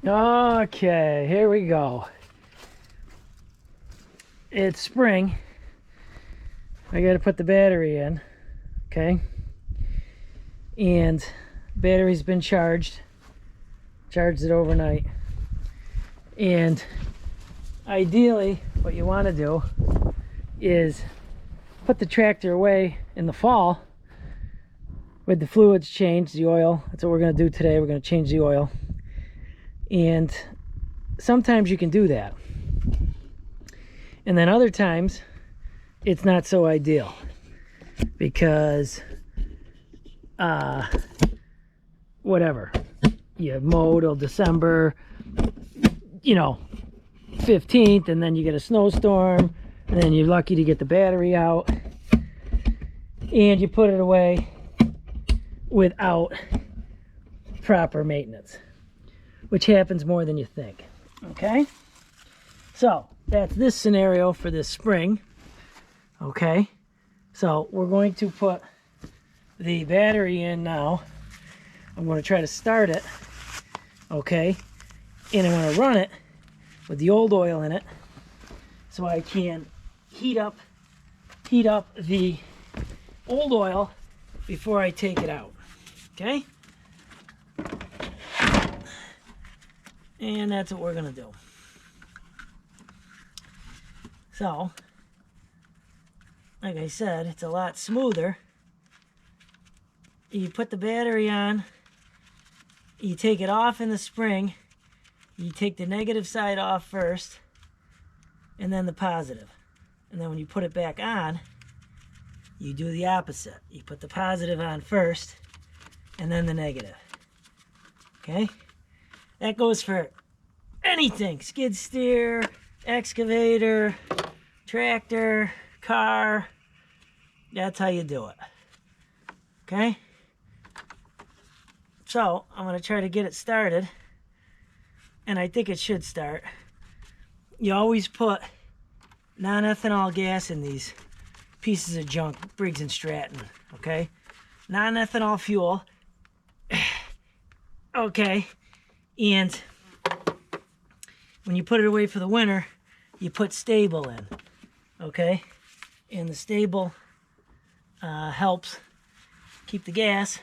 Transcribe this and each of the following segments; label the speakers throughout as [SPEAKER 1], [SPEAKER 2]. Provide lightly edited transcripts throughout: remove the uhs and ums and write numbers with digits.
[SPEAKER 1] Okay, here we go. It's spring. I gotta put the battery in, okay? And battery's been charged. Charged it overnight. And ideally, what you want to do is put the tractor away in the fall with the fluids changed, the oil. That's what we're going to do today. We're going to change the oil. And sometimes you can do that. And then other times, it's not so ideal. Because, whatever. You mow till December, 15th, and then you get a snowstorm, and then you're lucky to get the battery out, and you put it away without proper maintenance, which happens more than you think. Okay, so that's this scenario for this spring. Okay, so we're going to put the battery in now. I'm going to try to start it, okay, and I'm going to run it with the old oil in it so I can heat up the old oil before I take it out. Okay, and that's what we're gonna do. So like I said, it's a lot smoother. You put the battery on, you take it off in the spring, you take the negative side off first, and then the positive. And then when you put it back on, you do the opposite. You put the positive on first, and then the negative. Okay? That goes for anything. Skid steer, excavator, tractor, car. That's how you do it. Okay? So, I'm going to try to get it started. And I think it should start. You always put non-ethanol gas in these pieces of junk, Briggs & Stratton, okay? Non-ethanol fuel, okay? And when you put it away for the winter, you put stable in, okay? And the stable helps keep the gas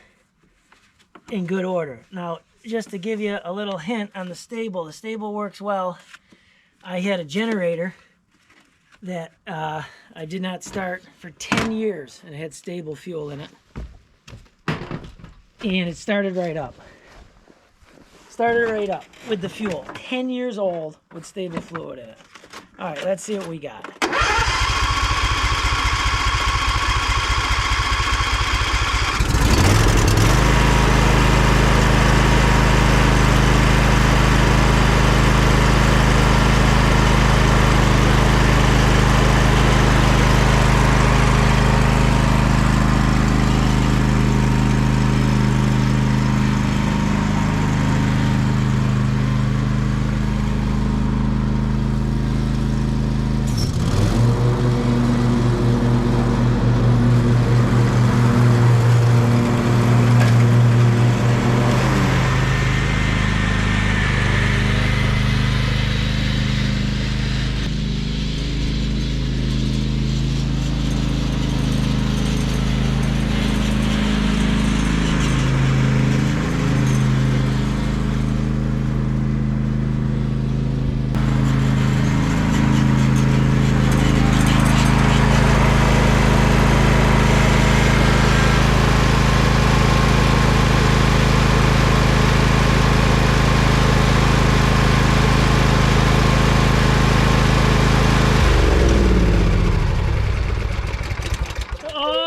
[SPEAKER 1] in good order. Now, just to give you a little hint on the stable works well. I had a generator that I did not start for 10 years and it had stable fuel in it. And it started right up. Started right up with the fuel. 10 years old with stable fluid in it. All right, let's see what we got.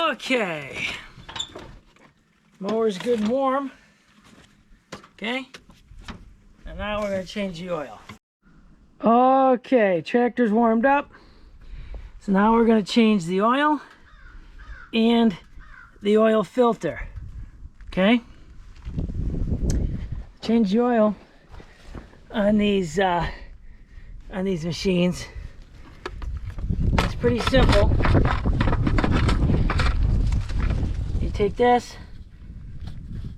[SPEAKER 1] Okay, mower's good and warm. Okay, and now we're going to change the oil. Okay, tractor's warmed up. So now we're going to change the oil and the oil filter. Okay, change the oil on these machines. It's pretty simple. You take this.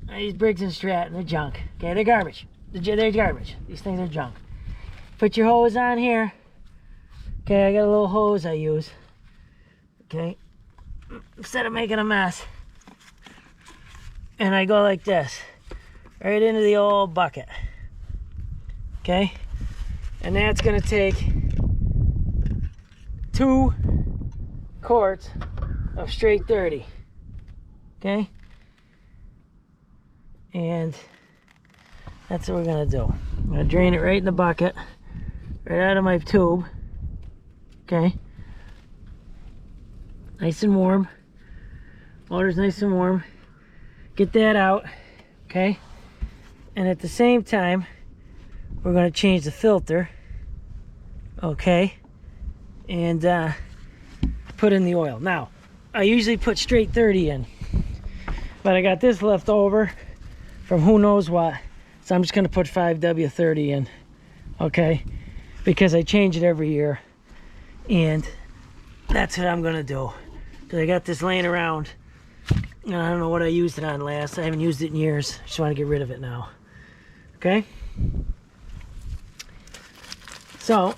[SPEAKER 1] I use Briggs & Stratton, they're junk. Okay, they're garbage. They're garbage. These things are junk. Put your hose on here. Okay, I got a little hose I use. Okay, instead of making a mess. And I go like this, right into the old bucket. Okay, and that's gonna take 2 quarts of straight 30. Okay, and that's what we're gonna do. I'm gonna drain it right in the bucket, right out of my tube. Okay, nice and warm. Water's nice and warm. Get that out, okay? And at the same time, we're gonna change the filter, okay? And put in the oil. Now, I usually put straight 30 in, but I got this left over from who knows what. So I'm just gonna put 5W30 in, okay? Because I change it every year. And that's what I'm gonna do. Because I got this laying around. And I don't know what I used it on last. I haven't used it in years. I just want to get rid of it now. Okay? So,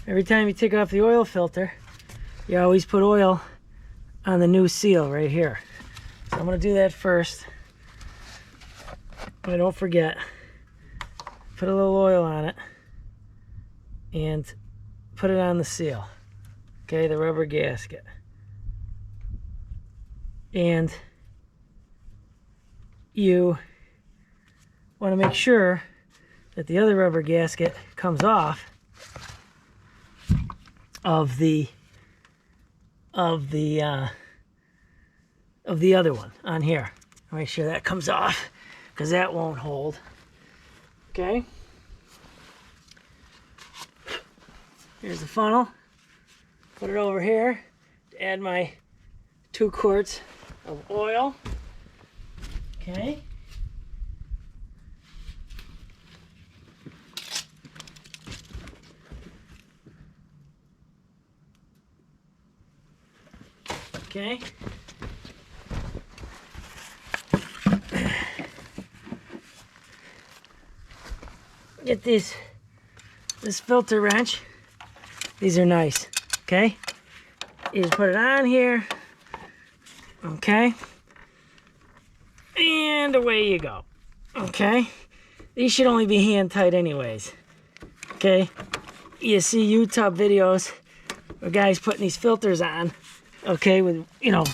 [SPEAKER 1] every time you take off the oil filter, you always put oil on the new seal right here. So I'm going to do that first. But don't forget, put a little oil on it and put it on the seal. Okay, the rubber gasket. And you want to make sure that the other rubber gasket comes off of the other one on here. Make sure that comes off, because that won't hold. Okay, here's the funnel. Put it over here to add my 2 quarts of oil. Okay, okay. Get this filter wrench. These are nice. Okay, you just put it on here. Okay, and away you go. Okay, these should only be hand tight anyways. Okay, you see YouTube videos where guys putting these filters on, okay, with, you know,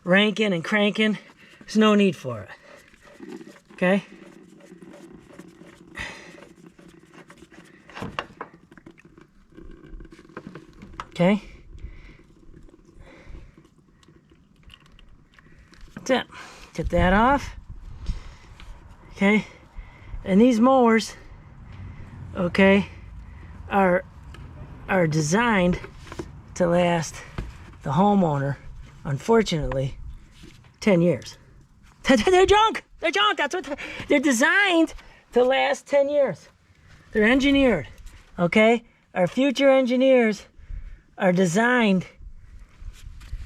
[SPEAKER 1] ranking and cranking. There's no need for it. Okay, okay, that's it. Get that off. Okay, and these mowers, okay, are designed to last the homeowner, unfortunately, 10 years. They're junk. They're junk. That's what they're designed to last 10 years. They're engineered. Okay, our future engineers are designing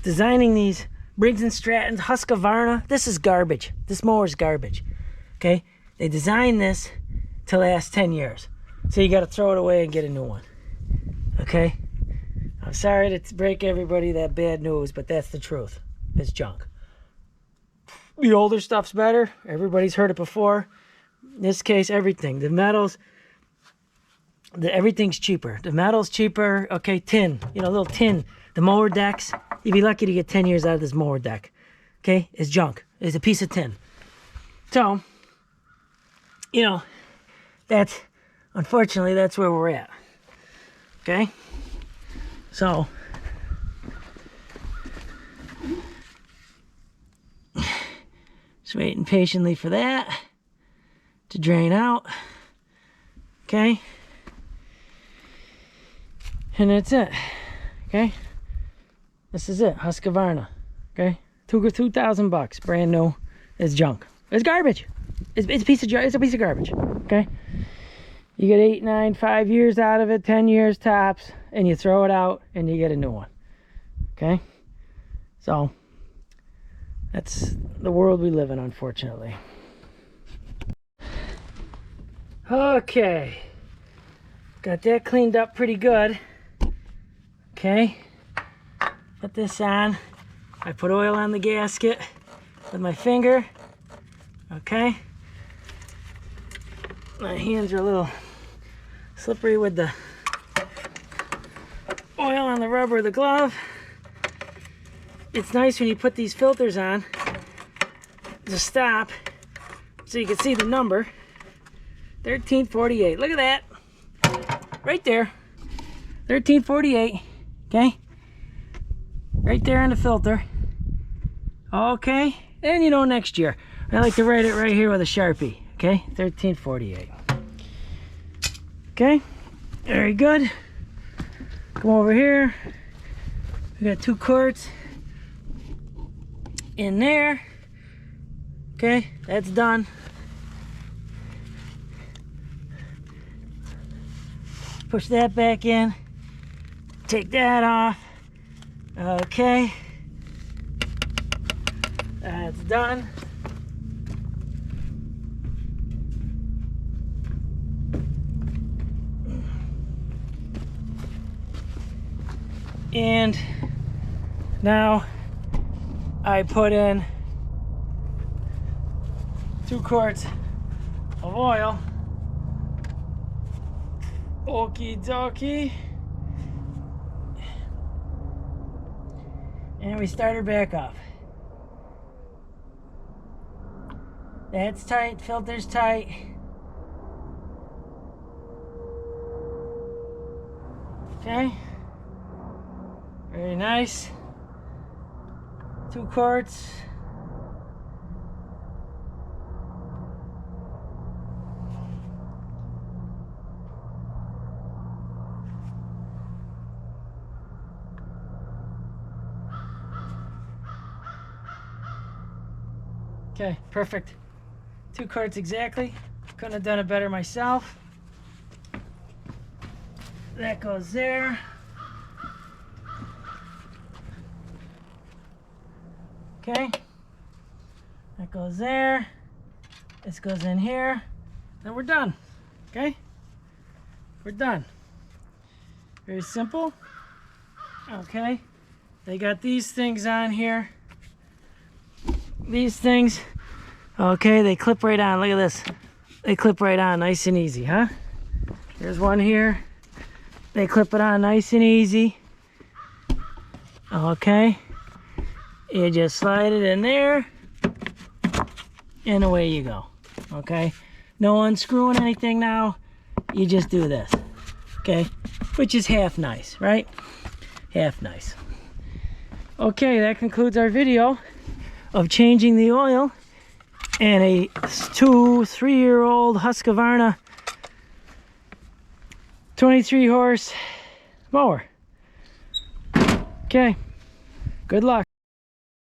[SPEAKER 1] these Briggs and Stratton's Husqvarna. This is garbage. This mower's garbage. Okay, they designed this to last 10 years. So you got to throw it away and get a new one. Okay, I'm sorry to break everybody that bad news, but that's the truth. It's junk. The older stuff's better. Everybody's heard it before. In this case, everything. The metals, everything's cheaper. The metal's cheaper. Okay, tin. You know, little tin. The mower decks. You'd be lucky to get 10 years out of this mower deck. Okay, it's junk. It's a piece of tin. So, you know, that's, unfortunately, that's where we're at. Okay, so just waiting patiently for that to drain out. Okay, and that's it. Okay, this is it. Husqvarna. Okay, $2,000, brand new. It's junk. It's garbage. It's a piece of garbage. Okay, you get 8, 9, 5 years out of it, 10 years tops. and you throw it out and you get a new one. Okay? So that's the world we live in, unfortunately. Okay, got that cleaned up pretty good. Okay, put this on. I put oil on the gasket with my finger. Okay, my hands are a little slippery with the oil on the rubber of the glove. It's nice when you put these filters on to stop so you can see the number. 1348. Look at that. Right there. 1348. Okay. Right there on the filter. Okay. And you know, next year. I like to write it right here with a Sharpie. Okay. 1348. Okay. Very good. Come over here. We got 2 quarts in there. Okay. That's done. Push that back in, take that off. Okay, that's done. And now I put in 2 quarts of oil. Okie dokie. And we start her back up. That's tight, filter's tight. Okay. Very nice. 2 quarts. Okay, perfect. 2 quarts exactly. Couldn't have done it better myself. That goes there. Okay. That goes there. This goes in here. And we're done. Okay? We're done. Very simple. Okay. They got these things on here. These things, okay, they clip right on. Look at this. They clip right on, nice and easy, huh? There's one here. They clip it on nice and easy. Okay. You just slide it in there, and away you go. Okay. No unscrewing anything now. You just do this. Okay. Which is half nice, right? Half nice. Okay, that concludes our video of changing the oil in a 2-3-year-old Husqvarna 23 horse mower. Okay, good luck.